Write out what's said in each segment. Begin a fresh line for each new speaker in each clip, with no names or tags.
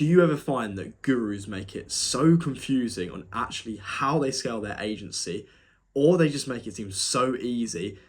do you ever find that gurus make it so confusing on actually how they scale their agency, or they just make it seem so easy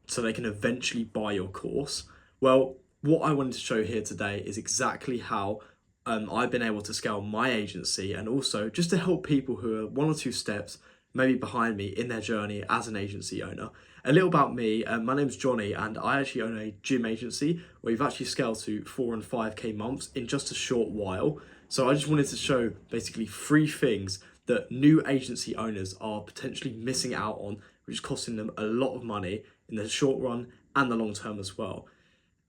so they can eventually buy your course? Well, what I wanted to show here today is exactly how I've been able to scale my agency, and also just to help people who are one or two steps maybe behind me in their journey as an agency owner. A little about me, my name's Johnny, and I actually own a gym agency where we've actually scaled to 4 and 5k months in just a short while. So I just wanted to show basically 3 things that new agency owners are potentially missing out on, which is costing them a lot of money in the short run and the long term as well.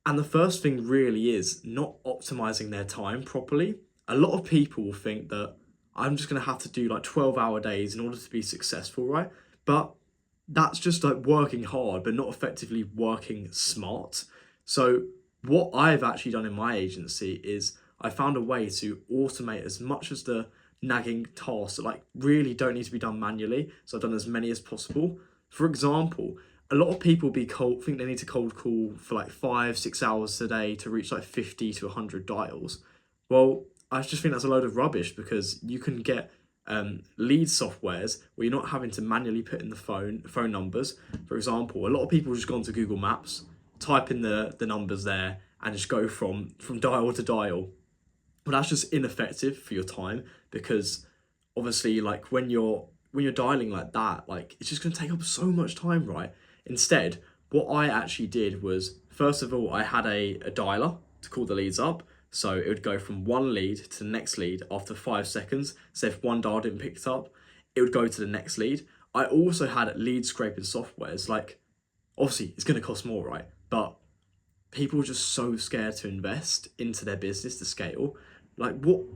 And the first thing really is not optimizing their time properly. A lot of people will think that I'm just going to have to do like 12-hour days in order to be successful, right? But that's just like working hard, but not effectively working smart. So what I've actually done in my agency is I found a way to automate as much as the nagging tasks that like really don't need to be done manually. So I've done as many as possible. For example, a lot of people think they need to cold call for like 5-6 hours a day to reach like 50 to 100 dials. Well, I just think that's a load of rubbish, because you can get lead softwares where you're not having to manually put in the phone numbers. For example, a lot of people just go onto Google Maps, type in the numbers there, and just go from dial to dial. Well, that's just ineffective for your time, because obviously like when you're dialing like that, like it's just going to take up so much time, right? Instead, what I actually did was, first of all, I had a dialer to call the leads up. So it would go from one lead to the next lead after 5 seconds. So if one dial didn't pick it up, it would go to the next lead. I also had lead scraping softwares. Like, obviously it's going to cost more, right? But people are just so scared to invest into their business to scale. Like what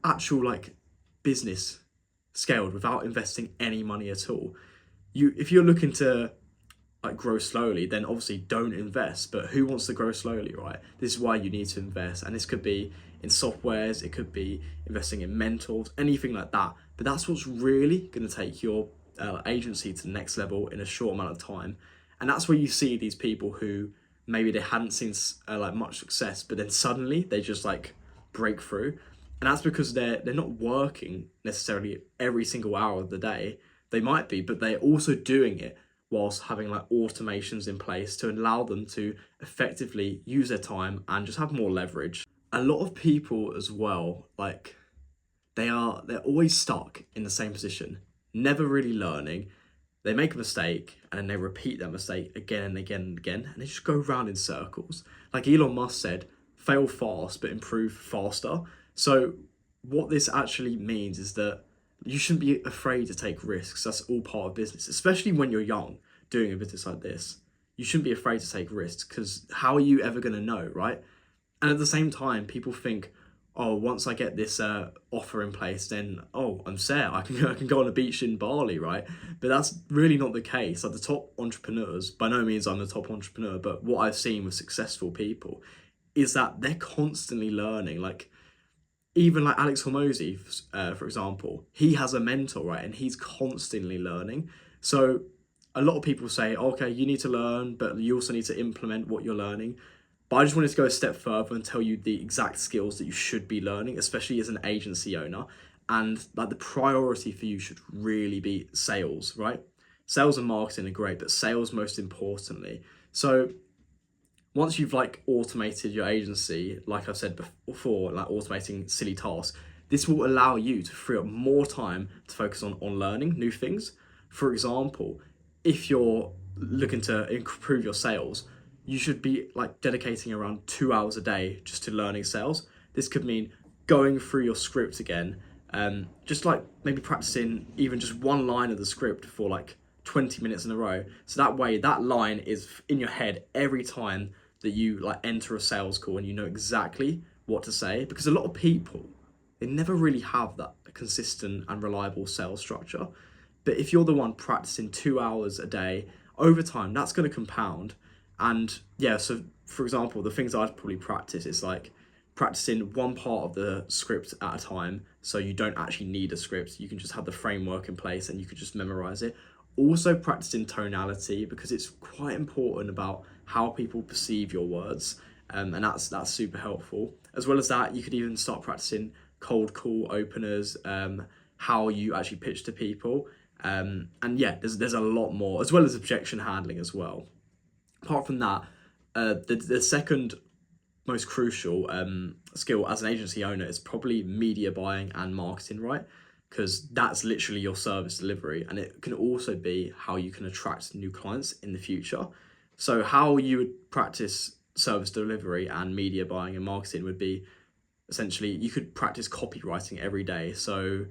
actual like business scaled without investing any money at all? If you're looking to like grow slowly, then obviously don't invest. But who wants to grow slowly, right? This is why you need to invest. And this could be in softwares, it could be investing in mentors, anything like that. But that's what's really going to take your agency to the next level in a short amount of time. And that's where you see these people who maybe they hadn't seen like much success, but then suddenly they just like break through. And that's because they're not working necessarily every single hour of the day. They might be, but they're also doing it whilst having like automations in place to allow them to effectively use their time and just have more leverage. A lot of people as well, like they're always stuck in the same position, never really learning. They make a mistake and then they repeat that mistake again and again and again, and they just go round in circles. Like Elon Musk said, fail fast but improve faster. So what this actually means is that you shouldn't be afraid to take risks. That's all part of business, especially when you're young doing a business like this. You shouldn't be afraid to take risks, because how are you ever going to know, right? And at the same time, people think, oh, once I get this offer in place, then, oh, I'm set. I can go on a beach in Bali, right? But that's really not the case. Like the top entrepreneurs, by no means I'm the top entrepreneur, but what I've seen with successful people is that they're constantly learning. Like, even like Alex Hormozy, for example, he has a mentor, right? And he's constantly learning. So a lot of people say, okay, you need to learn, but you also need to implement what you're learning. But I just wanted to go a step further and tell you the exact skills that you should be learning, especially as an agency owner. And like the priority for you should really be sales, right? Sales and marketing are great, but sales most importantly. So once you've like automated your agency, like I've said before, like automating silly tasks, this will allow you to free up more time to focus on learning new things. For example, if you're looking to improve your sales, you should be like dedicating around 2 hours a day just to learning sales. This could mean going through your script again, just like maybe practicing even just one line of the script for like 20 minutes in a row. So that way that line is in your head every time that you like enter a sales call, and you know exactly what to say. Because a lot of people, they never really have that consistent and reliable sales structure. But if you're the one practicing 2 hours a day over time, that's going to compound. And yeah, so for example, the things I'd probably practice is like practicing one part of the script at a time, so you don't actually need a script. You can just have the framework in place and you could just memorize it. Also practicing tonality, because it's quite important about how people perceive your words. And that's super helpful. As well as that, you could even start practicing cold call openers, how you actually pitch to people. And yeah, there's a lot more, as well as objection handling as well. Apart from that, the second most crucial skill as an agency owner is probably media buying and marketing, right? Because that's literally your service delivery, and it can also be how you can attract new clients in the future. So how you would practice service delivery and media buying and marketing would be essentially you could practice copywriting every day. So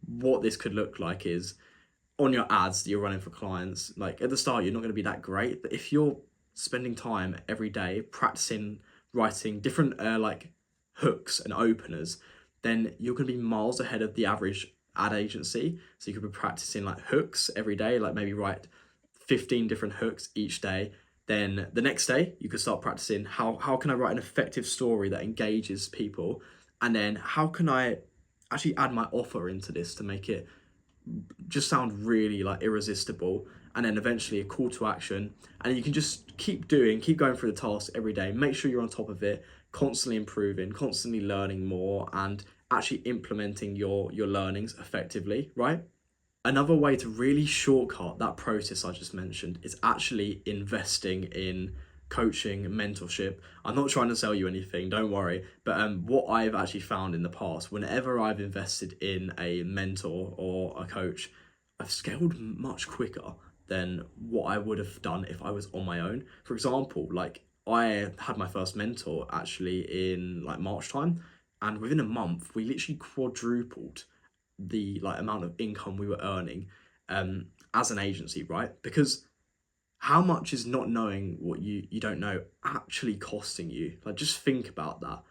what this could look like is on your ads that you're running for clients, like at the start, you're not going to be that great, but if you're spending time every day practicing writing different like hooks and openers, then you're going to be miles ahead of the average ad agency. So you could be practicing like hooks every day, like maybe write 15 different hooks each day. Then the next day, you could start practicing how can I write an effective story that engages people, and then how can I actually add my offer into this to make it just sound really like irresistible, and then eventually a call to action, and you can just keep going through the task every day. Make sure you're on top of it, constantly improving, constantly learning more, and actually implementing your learnings effectively, right? Another way to really shortcut that process I just mentioned is actually investing in coaching, mentorship. I'm not trying to sell you anything, don't worry. But what I've actually found in the past, whenever I've invested in a mentor or a coach, I've scaled much quicker than what I would have done if I was on my own. For example, like I had my first mentor actually in like March time, and within a month we literally quadrupled the like amount of income we were earning as an agency, right? Because how much is not knowing what you don't know actually costing you? Like just think about that.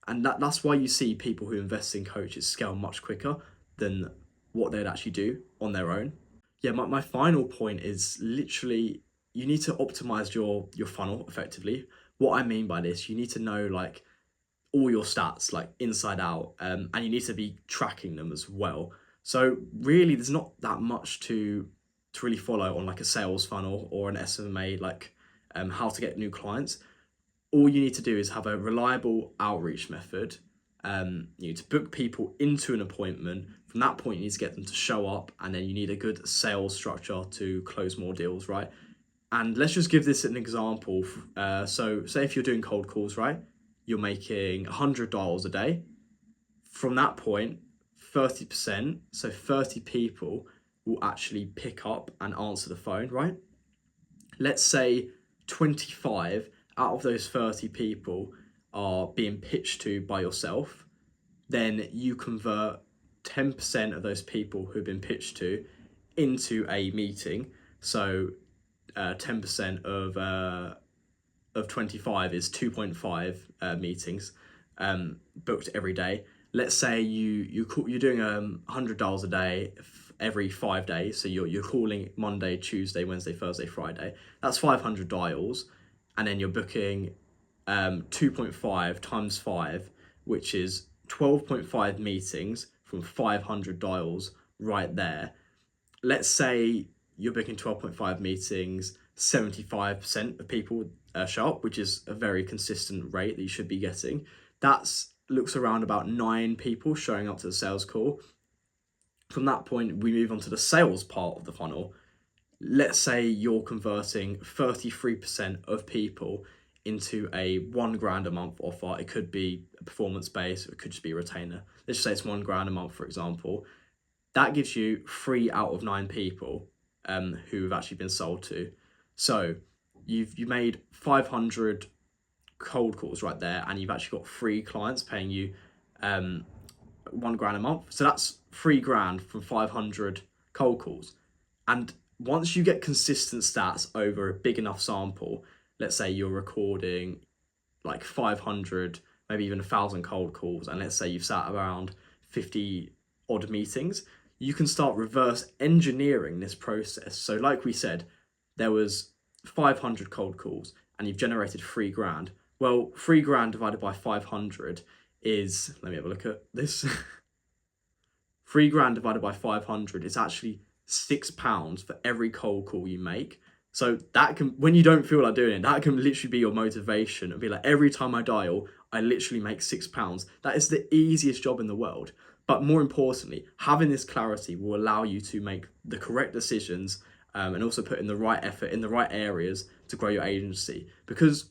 And that's why you see people who invest in coaches scale much quicker than what they'd actually do on their own. Yeah, my final point is literally you need to optimize your funnel effectively. What I mean by this, you need to know like all your stats like inside out, and you need to be tracking them as well. So really there's not that much to really follow on like a sales funnel or an SMMA, like how to get new clients. All you need to do is have a reliable outreach method. You need to book people into an appointment. From that point you need to get them to show up, and then you need a good sales structure to close more deals, right? And let's just give this an example. So say if you're doing cold calls, right? You're making 100 dials a day. From that point, 30%, so 30 people will actually pick up and answer the phone, right? Let's say 25 out of those 30 people are being pitched to by yourself. Then you convert 10% of those people who've been pitched to into a meeting. So 10% of 25 is 2.5 meetings booked every day. Let's say you're doing 100 dials a day every 5 days. So you're calling Monday, Tuesday, Wednesday, Thursday, Friday. That's 500 dials, and then you're booking 2.5 times 5, which is 12.5 meetings from 500 dials right there. Let's say you're booking 12.5 meetings, 75% of people show up, which is a very consistent rate that you should be getting. That's looks around about 9 people showing up to the sales call. From that point, we move on to the sales part of the funnel. Let's say you're converting 33% of people into a £1,000 a month offer. It could be a performance based, it could just be a retainer. Let's just say it's £1,000 a month, for example. That gives you 3 out of 9 people who have actually been sold to. So you made 500 cold calls right there, and you've actually got 3 clients paying you £1,000 a month. So that's £3,000 from 500 cold calls. And once you get consistent stats over a big enough sample, let's say you're recording like 500, maybe even 1,000 cold calls, and let's say you've sat around 50 odd meetings, you can start reverse engineering this process. So like we said, there was 500 cold calls and you've generated £3,000. Well, £3,000 divided by 500 is, let me have a look at this. £3,000 divided by 500 is actually £6 for every cold call you make. So that can, when you don't feel like doing it, that can literally be your motivation and be like, every time I dial, I literally make £6. That is the easiest job in the world. But more importantly, having this clarity will allow you to make the correct decisions, and also put in the right effort in the right areas to grow your agency. Because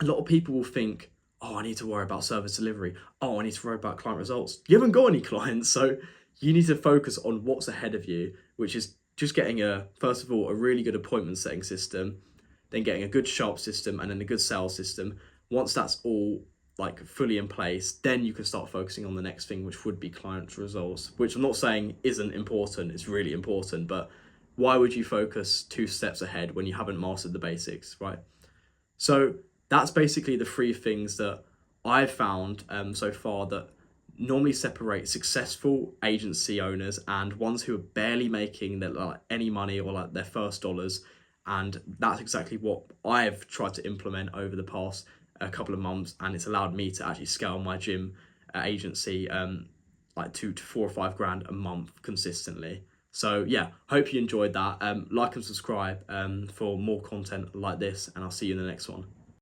a lot of people will think, oh, I need to worry about service delivery. Oh, I need to worry about client results. You haven't got any clients, so you need to focus on what's ahead of you, which is just getting first of all, a really good appointment setting system, then getting a good sharp system, and then a good sales system. Once that's all like fully in place, then you can start focusing on the next thing, which would be client results, which I'm not saying isn't important, it's really important, but why would you focus 2 steps ahead when you haven't mastered the basics, right? So that's basically the 3 things that I've found so far that normally separate successful agency owners and ones who are barely making their, like, any money or like their first dollars. And that's exactly what I've tried to implement over the past couple of months, and it's allowed me to actually scale my gym agency like 2 to 4 or 5 grand a month consistently. So yeah, hope you enjoyed that. Like and subscribe for more content like this, and I'll see you in the next one.